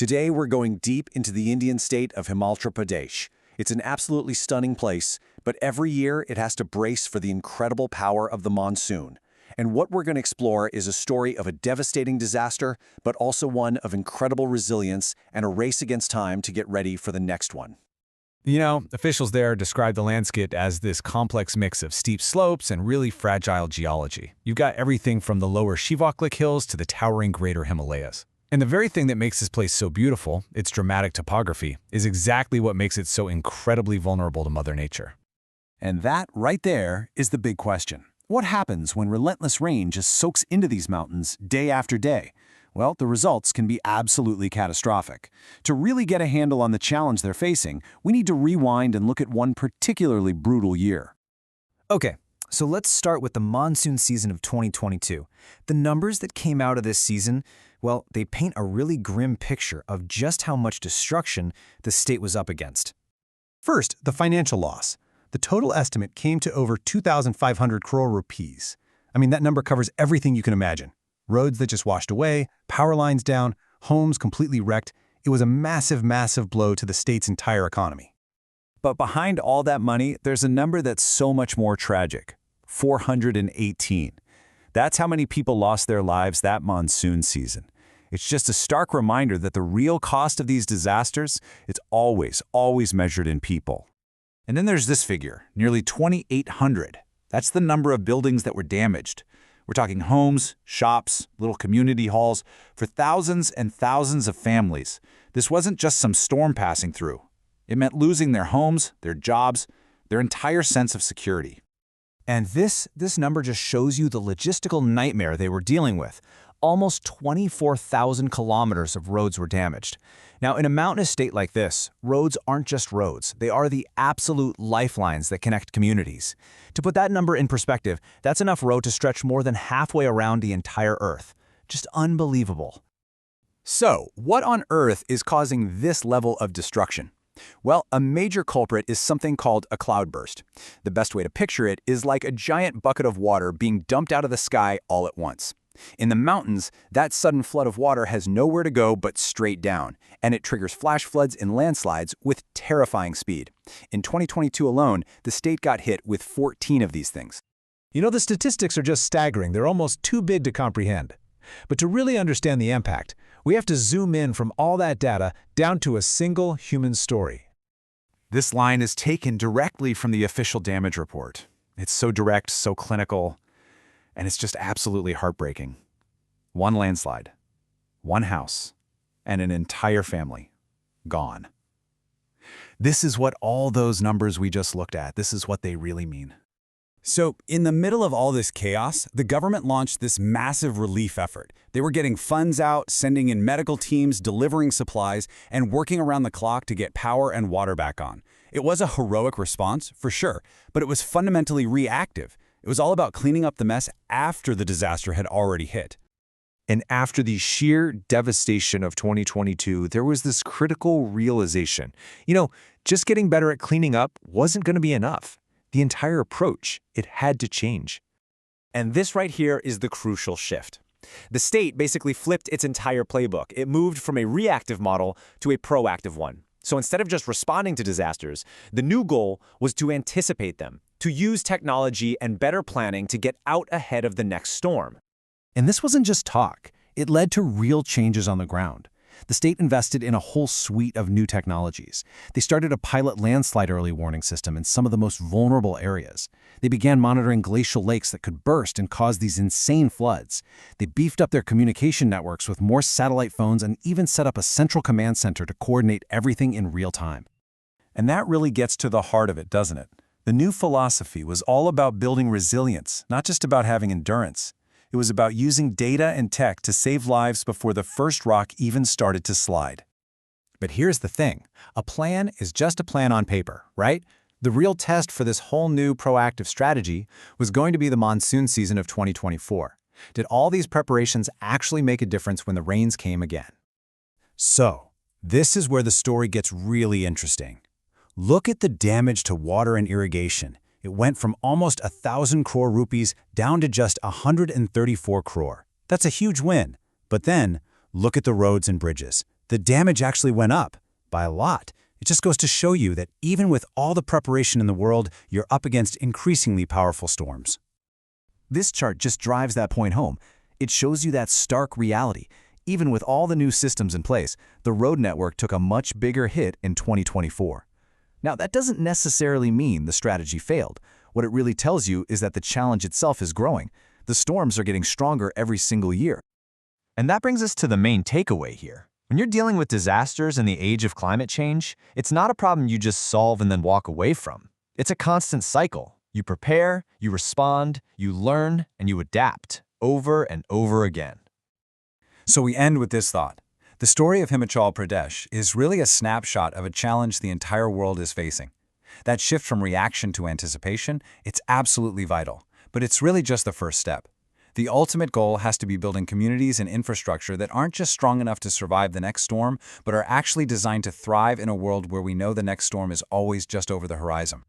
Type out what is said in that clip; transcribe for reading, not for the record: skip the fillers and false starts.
Today we're going deep into the Indian state of Himachal Pradesh. It's an absolutely stunning place, but every year it has to brace for the incredible power of the monsoon. And what we're going to explore is a story of a devastating disaster, but also one of incredible resilience and a race against time to get ready for the next one. Officials there describe the landscape as this complex mix of steep slopes and really fragile geology. You've got everything from the lower Shivaklik hills to the towering greater Himalayas. And the very thing that makes this place so beautiful, its dramatic topography, is exactly what makes it so incredibly vulnerable to Mother Nature. And that, right there, is the big question. What happens when relentless rain just soaks into these mountains day after day? Well, the results can be absolutely catastrophic. To really get a handle on the challenge they're facing, we need to rewind and look at one particularly brutal year. Okay, so let's start with the monsoon season of 2022. The numbers that came out of this season, well, they paint a really grim picture of just how much destruction the state was up against. First, the financial loss. The total estimate came to over 2,500 crore rupees. That number covers everything you can imagine. Roads that just washed away, power lines down, homes completely wrecked. It was a massive, massive blow to the state's entire economy. But behind all that money, there's a number that's so much more tragic. 418. That's how many people lost their lives that monsoon season. It's just a stark reminder that the real cost of these disasters, it's always measured in people. And then there's this figure, nearly 2,800. That's the number of buildings that were damaged. We're talking homes, shops, little community halls for thousands and thousands of families. This wasn't just some storm passing through. It meant losing their homes, their jobs, their entire sense of security. And this number just shows you the logistical nightmare they were dealing with. Almost 24,000 kilometers of roads were damaged. Now, in a mountainous state like this, roads aren't just roads. They are the absolute lifelines that connect communities. To put that number in perspective, that's enough road to stretch more than halfway around the entire Earth. Just unbelievable. So, what on earth is causing this level of destruction? Well, a major culprit is something called a cloudburst. The best way to picture it is like a giant bucket of water being dumped out of the sky all at once. In the mountains, that sudden flood of water has nowhere to go but straight down, and it triggers flash floods and landslides with terrifying speed. In 2022 alone, the state got hit with 14 of these things. The statistics are just staggering. They're almost too big to comprehend. But to really understand the impact, we have to zoom in from all that data down to a single human story. This line is taken directly from the official damage report. It's so direct, so clinical, and it's just absolutely heartbreaking. One landslide, one house, and an entire family gone. This is what all those numbers we just looked at, this is what they really mean. So, in the middle of all this chaos, the government launched this massive relief effort. They were getting funds out, sending in medical teams, delivering supplies, and working around the clock to get power and water back on. It was a heroic response, for sure, but it was fundamentally reactive. It was all about cleaning up the mess after the disaster had already hit. And after the sheer devastation of 2022, there was this critical realization. Just getting better at cleaning up wasn't going to be enough. The entire approach, it had to change. And this right here is the crucial shift. The state basically flipped its entire playbook. It moved from a reactive model to a proactive one. So instead of just responding to disasters, the new goal was to anticipate them, to use technology and better planning to get out ahead of the next storm. And this wasn't just talk. It led to real changes on the ground. The state invested in a whole suite of new technologies. They started a pilot landslide early warning system in some of the most vulnerable areas. They began monitoring glacial lakes that could burst and cause these insane floods. They beefed up their communication networks with more satellite phones and even set up a central command center to coordinate everything in real time. And that really gets to the heart of it, doesn't it? The new philosophy was all about building resilience, not just about having endurance. It was about using data and tech to save lives before the first rock even started to slide. But here's the thing. A plan is just a plan on paper, right? The real test for this whole new proactive strategy was going to be the monsoon season of 2024. Did all these preparations actually make a difference when the rains came again? So, this is where the story gets really interesting. Look at the damage to water and irrigation. It went from almost 1,000 crore rupees down to just 134 crore. That's a huge win. But then, look at the roads and bridges. The damage actually went up, by a lot. It just goes to show you that even with all the preparation in the world, you're up against increasingly powerful storms. This chart just drives that point home. It shows you that stark reality. Even with all the new systems in place, the road network took a much bigger hit in 2024. Now, that doesn't necessarily mean the strategy failed. What it really tells you is that the challenge itself is growing. The storms are getting stronger every single year. And that brings us to the main takeaway here. When you're dealing with disasters in the age of climate change, it's not a problem you just solve and then walk away from. It's a constant cycle. You prepare, you respond, you learn, and you adapt over and over again. So we end with this thought. The story of Himachal Pradesh is really a snapshot of a challenge the entire world is facing. That shift from reaction to anticipation, it's absolutely vital, but it's really just the first step. The ultimate goal has to be building communities and infrastructure that aren't just strong enough to survive the next storm, but are actually designed to thrive in a world where we know the next storm is always just over the horizon.